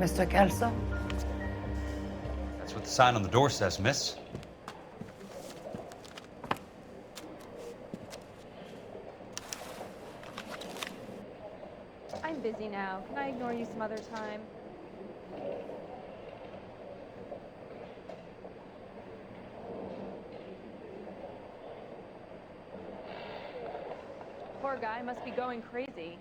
Mr. Kelso? That's what the sign on the door says, miss. I'm busy now. Can I ignore you some other time? Poor guy must be going crazy.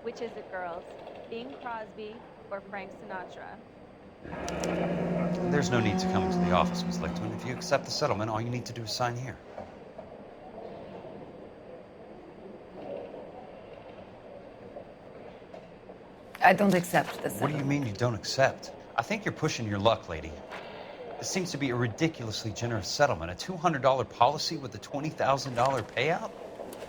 Which is it, girls? Bing Crosby or Frank Sinatra? There's no need to come into the office, Miss Lichtman. If you accept the settlement, all you need to do is sign here. I don't accept this. What do you mean you don't accept? I think you're pushing your luck, lady. This seems to be a ridiculously generous settlement. A $200 policy with a $20,000 payout?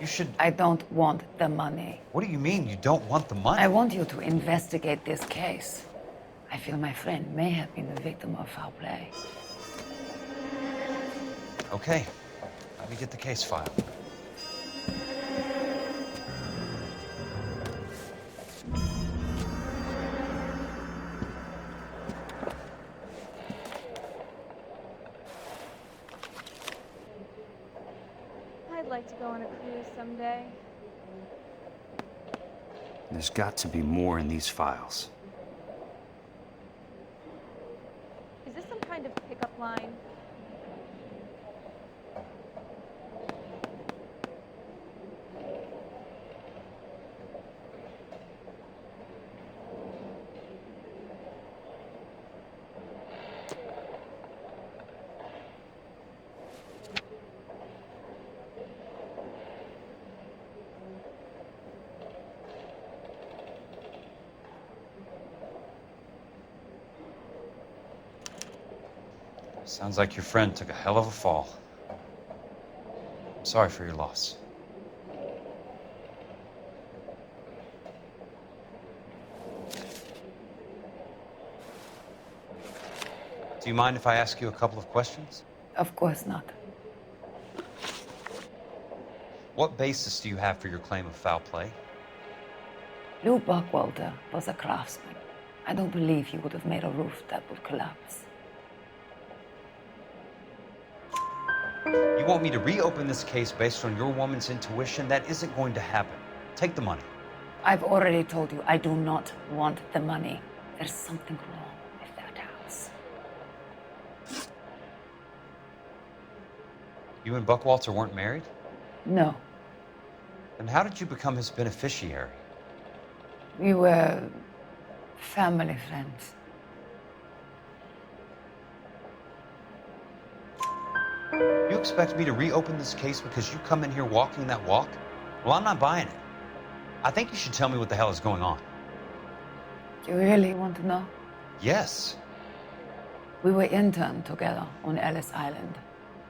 You should... I don't want the money. What do you mean you don't want the money? I want you to investigate this case. I feel my friend may have been the victim of foul play. Okay. Let me get the case filed. I'd like to go on a cruise someday. There's got to be more in these files. Is this some kind of pickup line? Sounds like your friend took a hell of a fall. I'm sorry for your loss. Do you mind if I ask you a couple of questions? Of course not. What basis do you have for your claim of foul play? Lou Buckwalter was a craftsman. I don't believe he would have made a roof that would collapse. You want me to reopen this case based on your woman's intuition? That isn't going to happen. Take the money. I've already told you I do not want the money. There's something wrong with that house. You and Buckwalter weren't married? No. Then how did you become his beneficiary? We were family friends. You expect me to reopen this case because you come in here walking that walk? Well, I'm not buying it. I think you should tell me what the hell is going on. You really want to know? Yes. We were interned together on Ellis Island.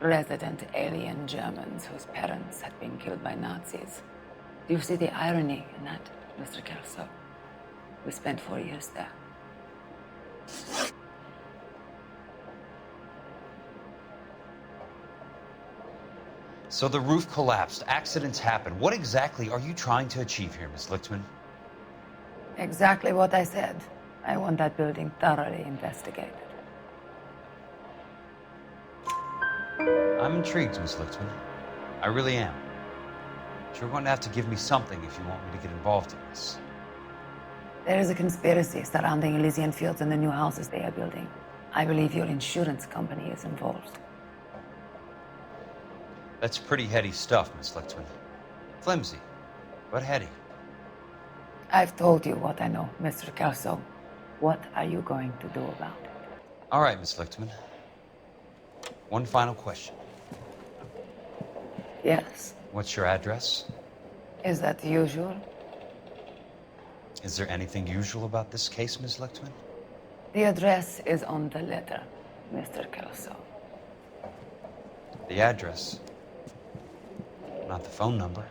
Resident alien Germans whose parents had been killed by Nazis. Do you see the irony in that, Mr. Kelso? We spent 4 years there. So the roof collapsed, accidents happen. What exactly are you trying to achieve here, Miss Lichtman? Exactly what I said. I want that building thoroughly investigated. I'm intrigued, Miss Lichtman. I really am. But you're going to have to give me something if you want me to get involved in this. There is a conspiracy surrounding Elysian Fields and the new houses they are building. I believe your insurance company is involved. That's pretty heady stuff, Miss Lichtman. Flimsy, but heady. I've told you what I know, Mr. Kelso. What are you going to do about it? All right, Miss Lichtman. One final question. Yes. What's your address? Is that usual? Is there anything usual about this case, Miss Lichtman? The address is on the letter, Mr. Kelso. The address, not the phone number.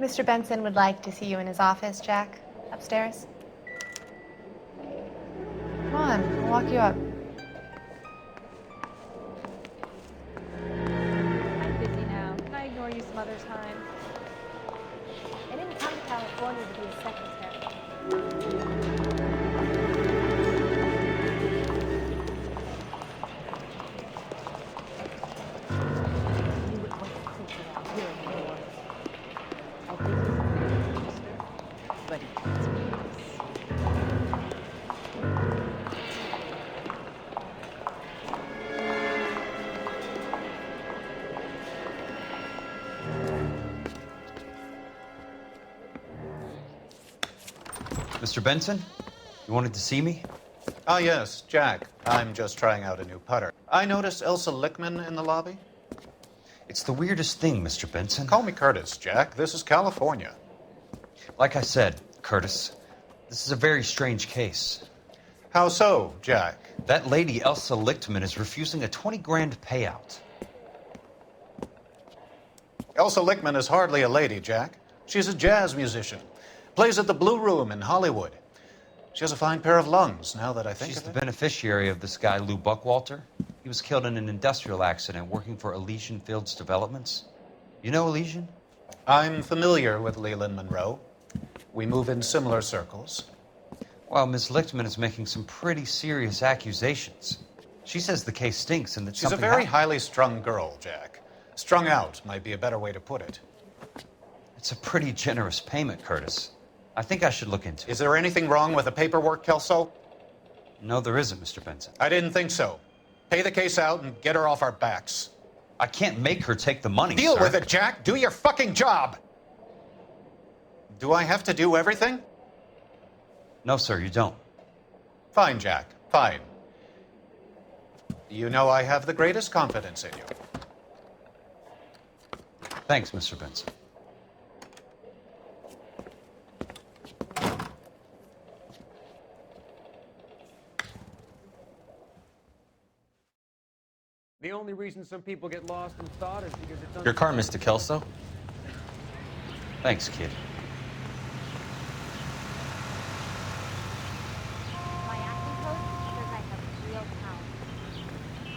Mr. Benson would like to see you in his office, Jack. Upstairs. Come on, I'll walk you up. I'm busy now. Can I ignore you some other time? I didn't come to California to be a secretary. You would want to think around here anymore. I think he's a great producer, but he can't be this. Mr. Benson, you wanted to see me? Ah, yes, Jack. I'm just trying out a new putter. I noticed Elsa Lickman in the lobby. It's the weirdest thing, Mr. Benson. Call me Curtis, Jack. This is California. Like I said, Curtis, this is a very strange case. How so, Jack? That lady, Elsa Lichtman, is refusing a 20 grand payout. Elsa Lickman is hardly a lady, Jack. She's a jazz musician. Plays at the Blue Room in Hollywood. She has a fine pair of lungs, now that I think She's of the it. beneficiary of this guy, Lou Buckwalter. He was killed in an industrial accident working for Elysian Fields Developments. You know Elysian? I'm familiar with Leland Monroe. We move in similar circles. Well, Miss Lichtman is making some pretty serious accusations. She says the case stinks and that She's a something very happened. highly strung girl, Jack. Strung out might be a better way to put it. It's a pretty generous payment, Curtis. I think I should look into it. Is there anything wrong with the paperwork, Kelso? No, there isn't, Mr. Benson. I didn't think so. Pay the case out and get her off our backs. I can't make her take the money, Deal sir. with it, Jack. Do your fucking job. Do I have to do everything? No, sir, you don't. Fine, Jack. Fine. You know I have the greatest confidence in you. Thanks, Mr. Benson. The only reason some people get lost in thought is because it's Your car, Mr. Kelso? Thanks, kid. My acting coach says I have real talent.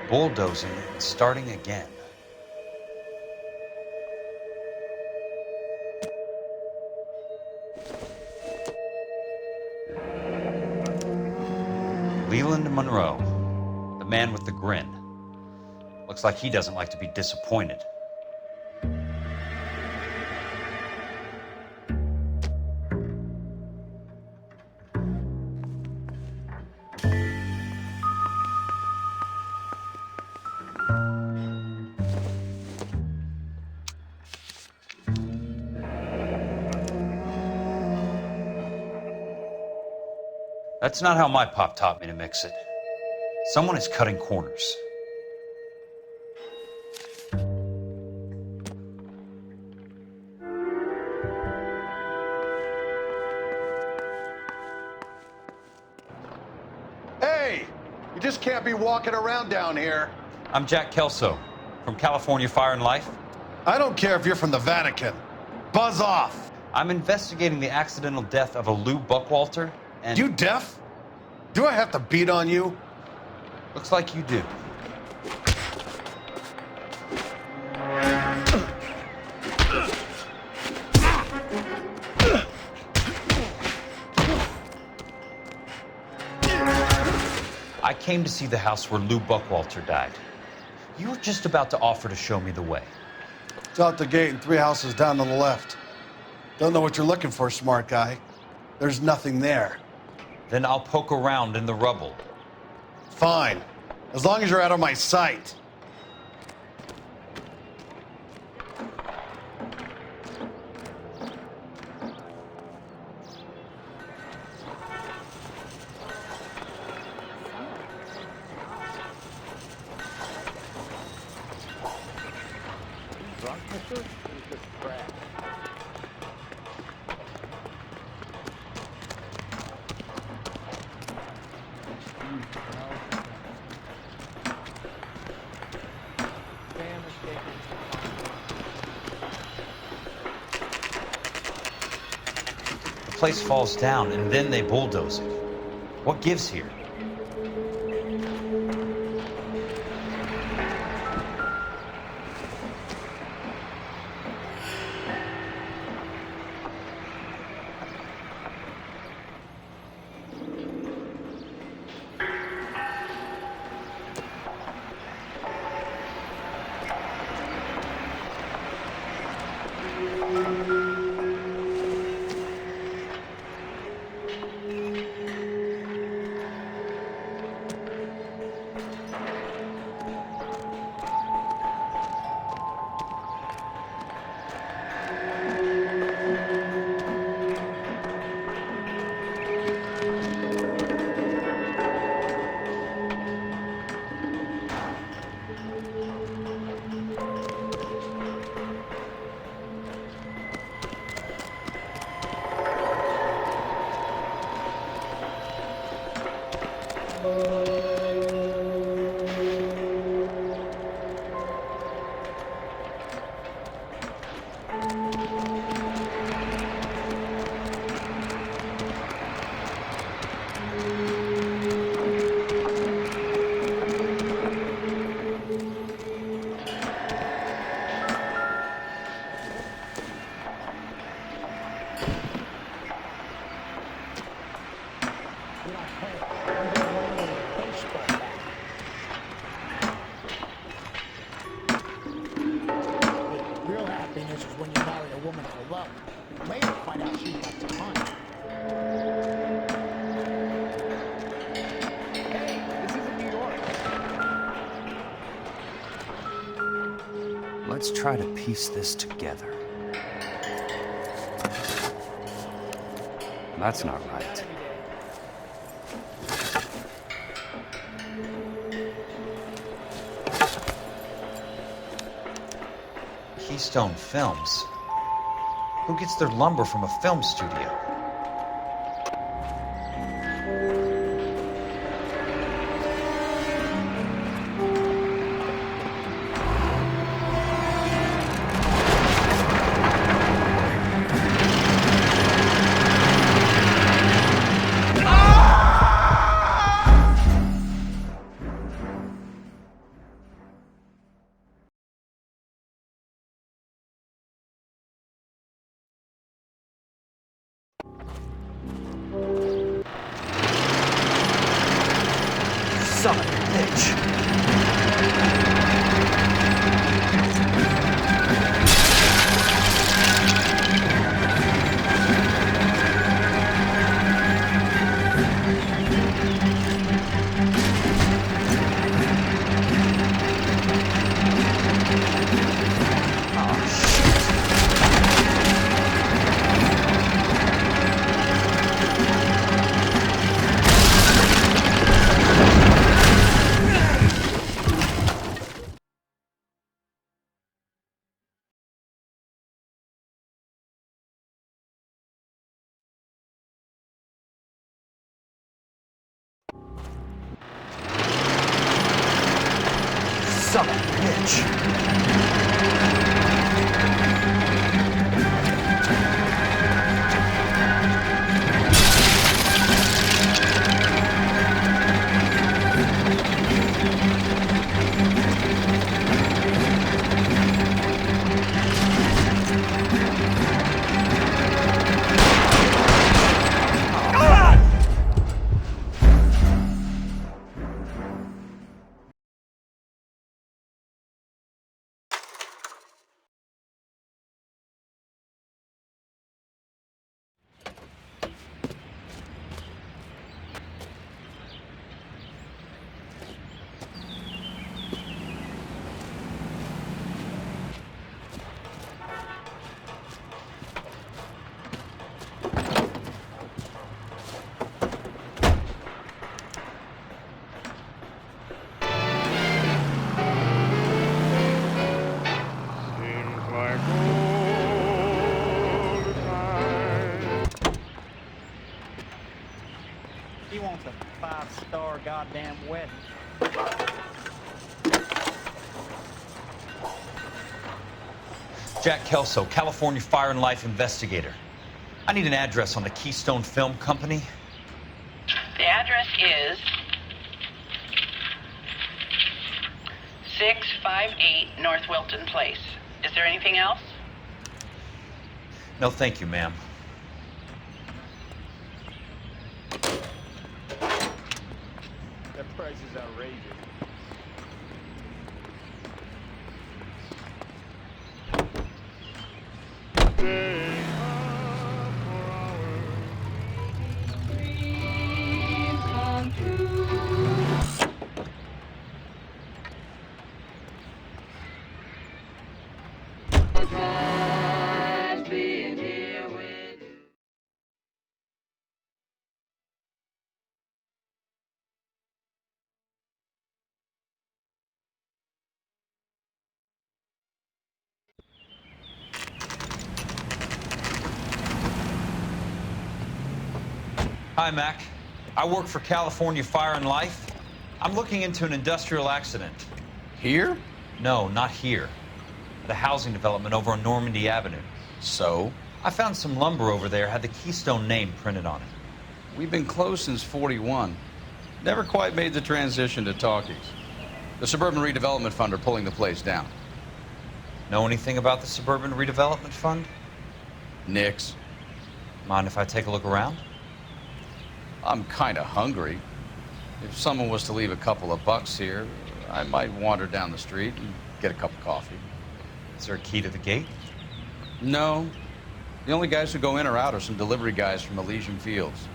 Bulldozing and starting again. Leland Monroe, the man with the grin. Looks like he doesn't like to be disappointed. That's not how my pop taught me to mix it. Someone is cutting corners. Hey, you just can't be walking around down here. I'm Jack Kelso from California Fire and Life. I don't care if you're from the Vatican. Buzz off. I'm investigating the accidental death of a Lou Buckwalter, and You deaf? Do I have to beat on you? looks like you do. came to see the house where Lou Buckwalter died. You were just about to offer to show me the way. It's out the gate and 3 houses down on the left. Don't know what you're looking for, smart guy. There's nothing there. Then I'll poke around in the rubble. Fine. As long as you're out of my sight. The place falls down and then they bulldoze it. What gives here? Real happiness is when you marry a woman for love. Later, find out she's got the money. Hey, this isn't New York. Let's try to piece this together. That's not right. Keystone Films? Who gets their lumber from a film studio? Son of a bitch! Son of a bitch! star goddamn wedding. Jack Kelso, California Fire and Life investigator. I need an address on the Keystone Film Company. The address is 658 North Wilton Place. Is there anything else? No, thank you, ma'am. That price is outrageous. Hi, Mac. I work for California Fire and Life. I'm looking into an industrial accident. Here? No, not here. At a housing development over on Normandy Avenue. So? I found some lumber over there, had the Keystone name printed on it. We've been closed since '41. Never quite made the transition to talkies. The Suburban Redevelopment Fund are pulling the place down. Know anything about the Suburban Redevelopment Fund? Nix. Mind if I take a look around? I'm kind of hungry. If someone was to leave a couple of bucks here, I might wander down the street and get a cup of coffee. Is there a key to the gate? No. The only guys who go in or out are some delivery guys from Elysian Fields.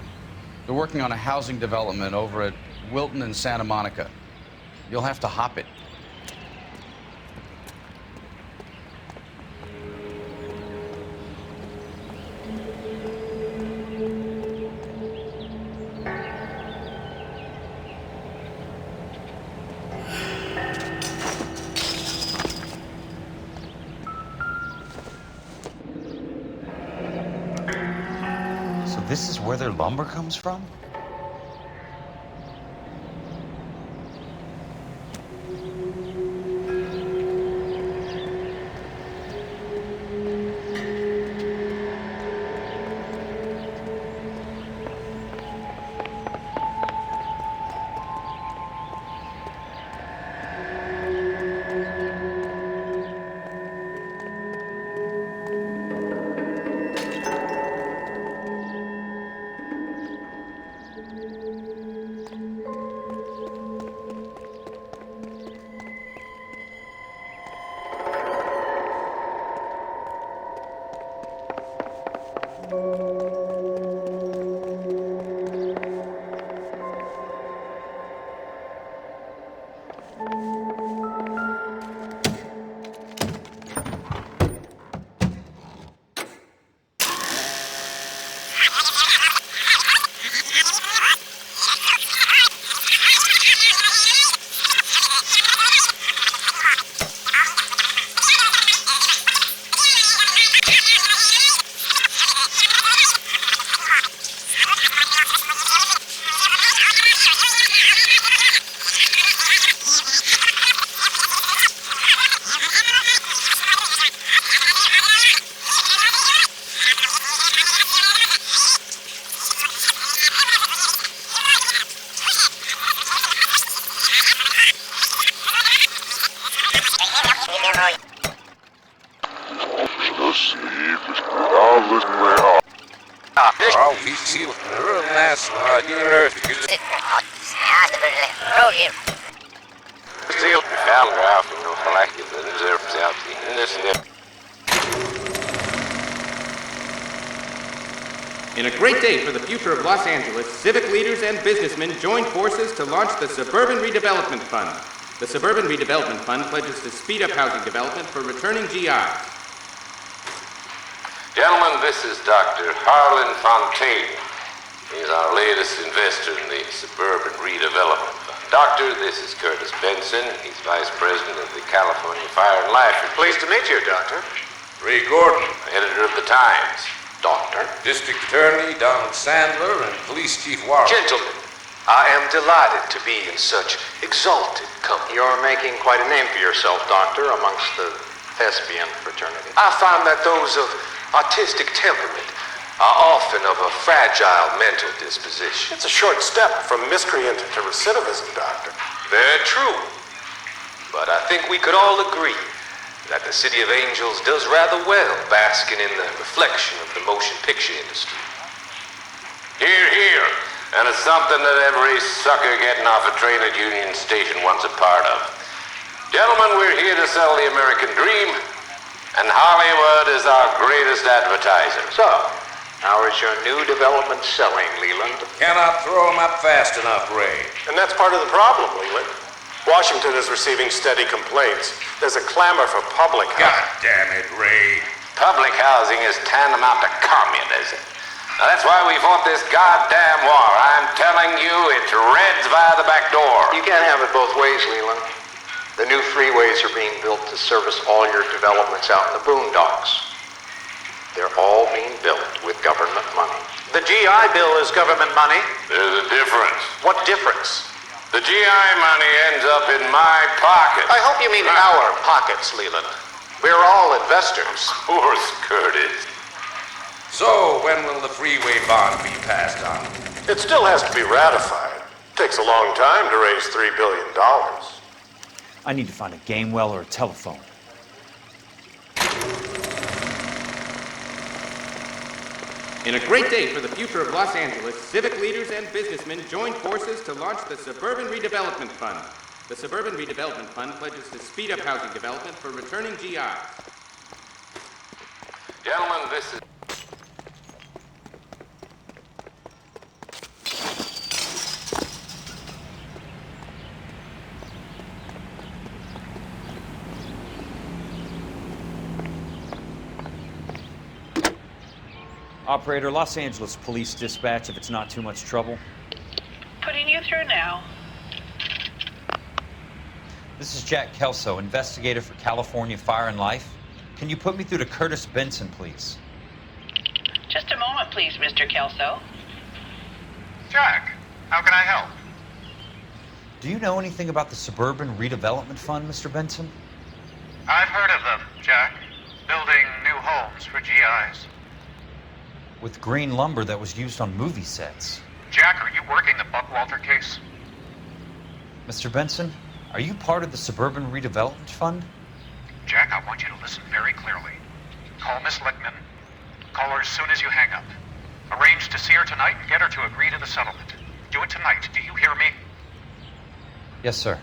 They're working on a housing development over at Wilton and Santa Monica. You'll have to hop it. This is where their lumber comes from? In a great day for the future of Los Angeles, civic leaders and businessmen joined forces to launch the Suburban Redevelopment Fund. The Suburban Redevelopment Fund pledges to speed up housing development for returning GIs. Gentlemen, this is Dr. Harlan Fontaine. He's our latest investor in the Suburban Redevelopment Fund. Doctor, this is Curtis Benson. He's Vice President of the California Fire and Life. Pleased to meet you, Doctor. Ray Gordon, editor of the Times. Doctor. District Attorney Donald Sandler and Police Chief Warren. Gentlemen, I am delighted to be in such exalted company. You're making quite a name for yourself, Doctor, amongst the thespian fraternity. I find that those of artistic temperament are often of a fragile mental disposition. It's a short step from miscreant to recidivism, Doctor. Very true. But I think we could all agree that the City of Angels does rather well basking in the reflection of the motion picture industry. Hear, hear. And it's something that every sucker getting off a train at Union Station wants a part of. Gentlemen, we're here to sell the American dream, and Hollywood is our greatest advertiser. So, how is your new development selling, Leland? Cannot throw them up fast enough, Ray. And that's part of the problem, Leland. Washington is receiving steady complaints. There's a clamor for public housing. God damn it, Ray. Public housing is tantamount to communism. Now, that's why we fought this goddamn war. I'm telling you, it's Reds via the back door. You can't have it both ways, Leland. The new freeways are being built to service all your developments out in the boondocks. They're all being built with government money. The GI Bill is government money. There's a difference. What difference? The GI money ends up in my pocket. I hope you mean our pockets, Leland. We're all investors. Of course, Curtis. So, when will the freeway bond be passed on? It still has to be ratified. Takes a long time to raise $3 billion. I need to find a game well or a telephone. In a great day for the future of Los Angeles, civic leaders and businessmen joined forces to launch the Suburban Redevelopment Fund. The Suburban Redevelopment Fund pledges to speed up housing development for returning GIs. Gentlemen, this is... Operator, Los Angeles Police Dispatch, if it's not too much trouble. Putting you through now. This is Jack Kelso, investigator for California Fire and Life. Can you put me through to Curtis Benson, please? Just a moment, please, Mr. Kelso. Jack, how can I help? Do you know anything about the Suburban Redevelopment Fund, Mr. Benson? I've heard of them, Jack. Building new homes for GIs. With green lumber that was used on movie sets. Jack, are you working the Buckwalter case? Mr. Benson, are you part of the Suburban Redevelopment Fund? Jack, I want you to listen very clearly. Call Miss Lickman. Call her as soon as you hang up. Arrange to see her tonight and get her to agree to the settlement. Do it tonight. Do you hear me? Yes, sir.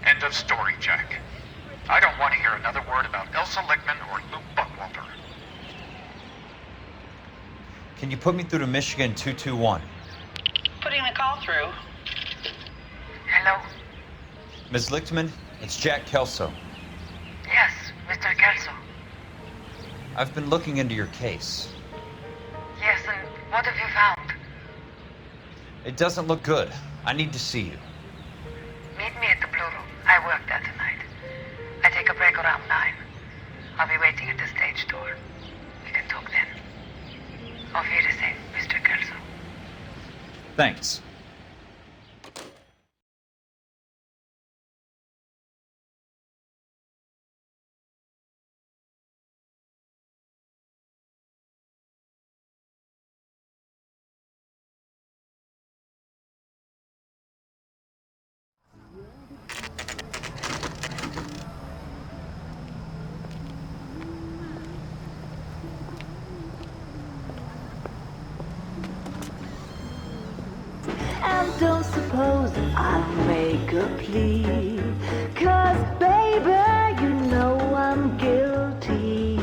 End of story, Jack. I don't want to hear another word about Elsa Lickman or Luke Buckwalter. Can you put me through to Michigan 221? Putting the call through. Hello? Ms. Lichtman, it's Jack Kelso. Yes, Mr. Kelso. I've been looking into your case. Yes, and what have you found? It doesn't look good. I need to see you. Meet me at the Blue Room. I work there tonight. I take a break around 9. I'll be waiting at the stage door. We can talk then. Auf Wiedersehen, Mr. Kelso. Thanks. And don't suppose I'll make a plea, 'cause baby, you know I'm guilty.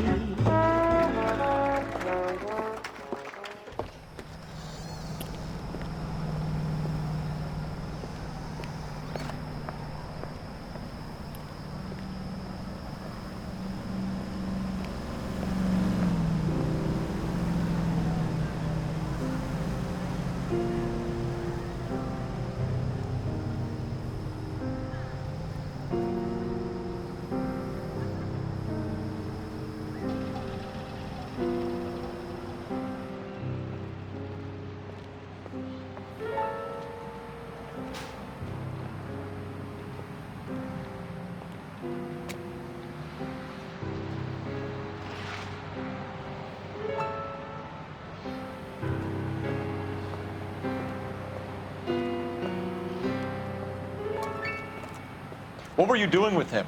What were you doing with him?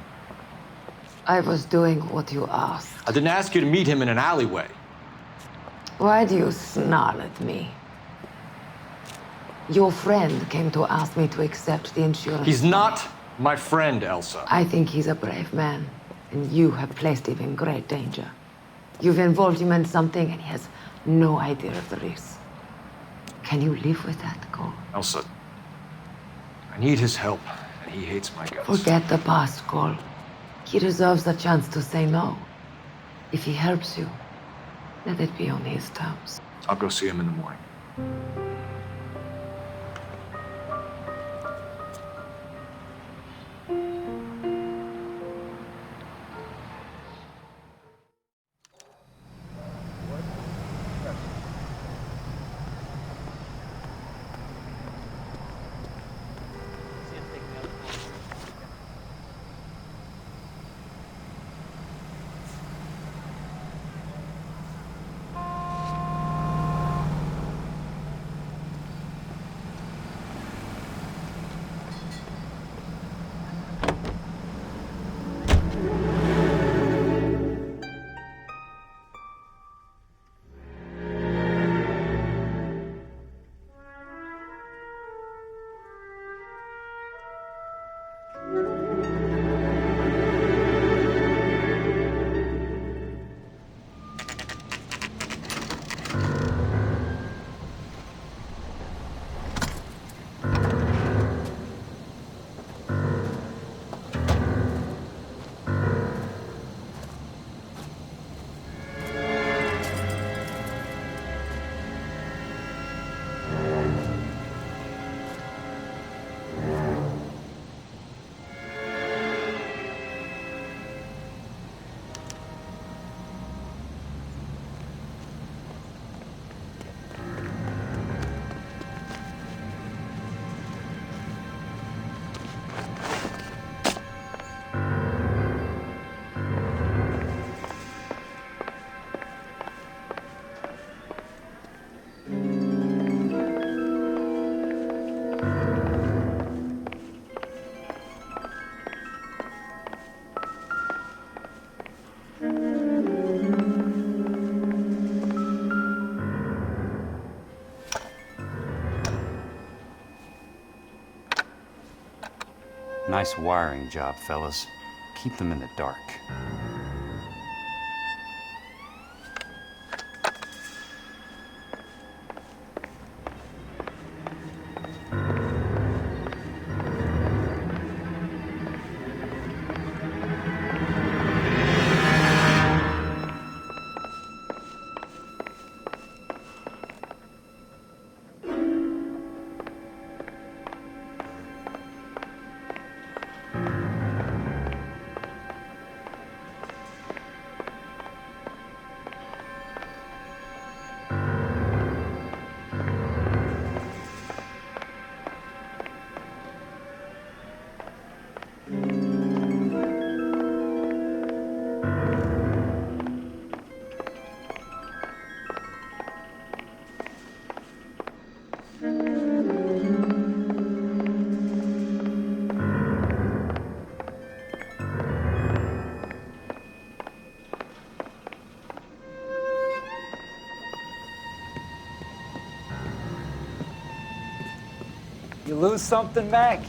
I was doing what you asked. I didn't ask you to meet him in an alleyway. Why do you snarl at me? Your friend came to ask me to accept the insurance. He's not my friend, Elsa. I think he's a brave man, and you have placed him in great danger. You've involved him in something, and he has no idea of the risk. Can you live with that, Cole? Elsa, I need his help, and he hates my guts. Forget the past, Cole. He deserves a chance to say no. If he helps you, let it be on his terms. I'll go see him in the morning. Nice wiring job, fellas. Keep them in the dark. You lose something, Mac?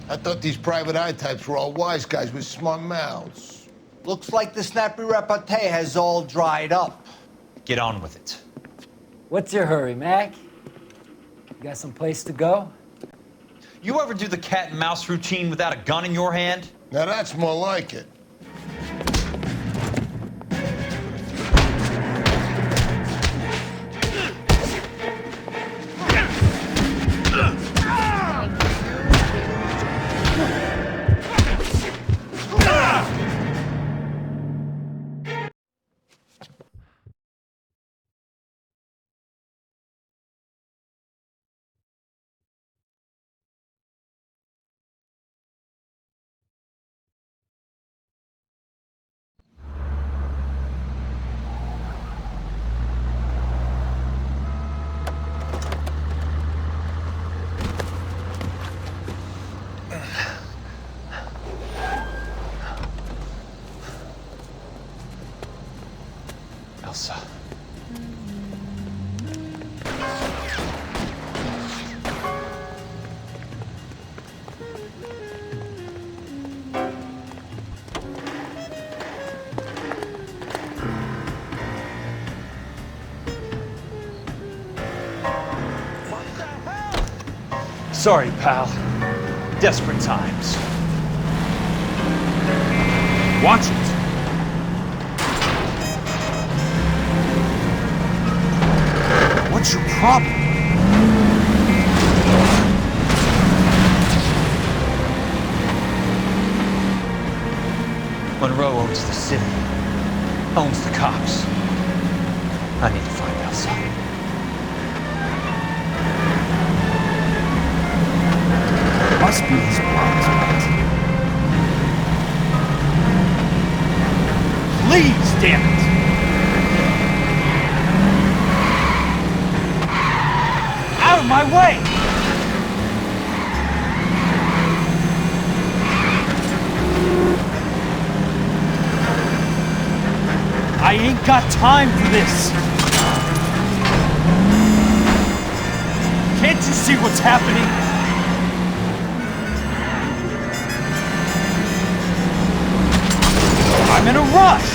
I thought these private eye types were all wise guys with smart mouths. Looks like the snappy repartee has all dried up. Get on with it. What's your hurry, Mac? You got some place to go? You ever do the cat and mouse routine without a gun in your hand? Now that's more like it. Elsa. Sorry, pal. Desperate times. Watch it. What's your problem? Monroe owns the city, owns the cops. I need to find Elsa. Must be his mom's right. Please, damn it! Out of my way! I ain't got time for this! Can't you see what's happening? I'm in a rush!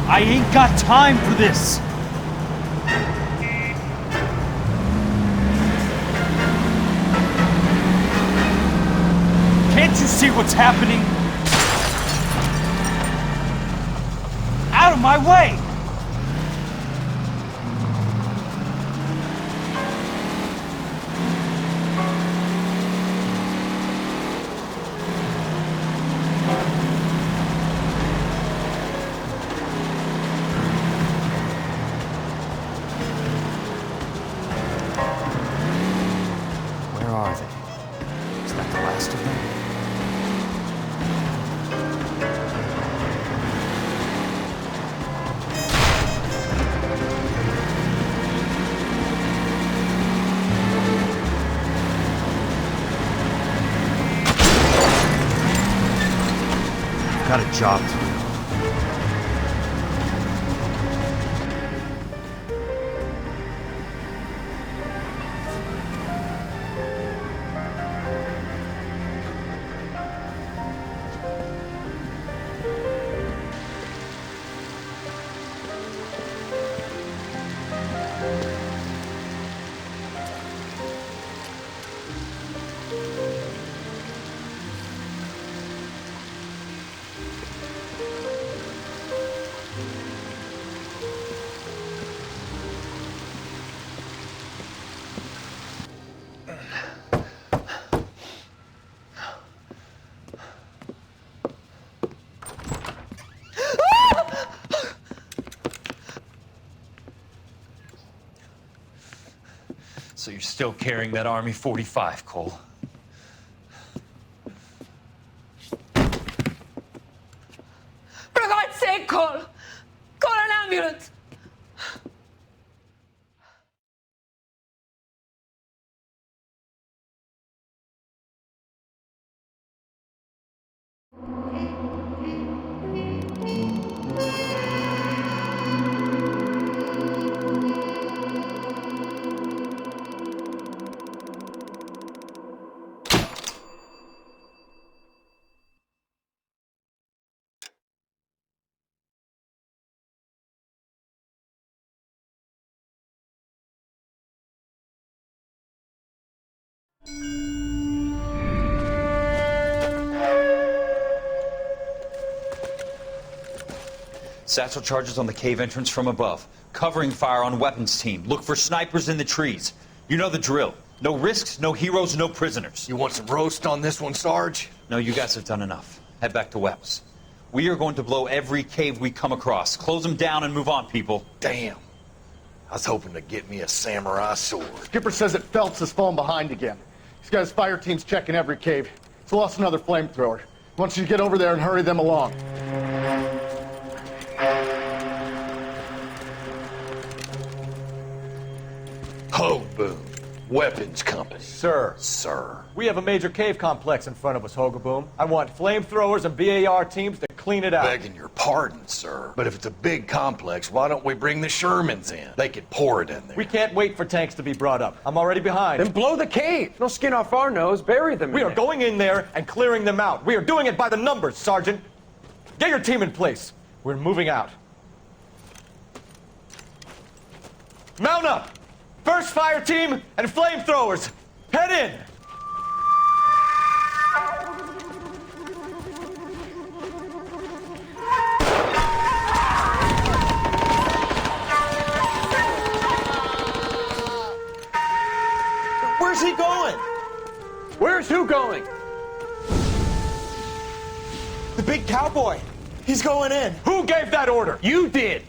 I ain't got time for this! Can't you see what's happening? Out of my way! Where are they? Is that the last of them? I've got a job to do. So you're still carrying that Army 45, Cole? For God's sake, Cole! Call an ambulance! Satchel charges on the cave entrance from above. Covering fire on weapons team. Look for snipers in the trees. You know the drill. No risks, no heroes, no prisoners. You want some roast on this one, Sarge? No, you guys have done enough. Head back to Webb's. We are going to blow every cave we come across. Close them down and move on, people. Damn. I was hoping to get me a samurai sword. Skipper says that Phelps has fallen behind again. He's got his fire teams checking every cave. He's lost another flamethrower. He wants you to get over there and hurry them along. Hogaboom. Weapons Company. Sir. We have a major cave complex in front of us, Hogaboom. I want flamethrowers and BAR teams to clean it out. Begging your pardon, sir. But if it's a big complex, why don't we bring the Shermans in? They could pour it in there. We can't wait for tanks to be brought up. I'm already behind. Then blow the cave. No skin off our nose. Bury them We are going in there and clearing them out. We are doing it by the numbers, Sergeant. Get your team in place. We're moving out. Mount up! First fire team and flamethrowers! Head in! Where's he going? Where's who going? The big cowboy. He's going in. Who gave that order? You did.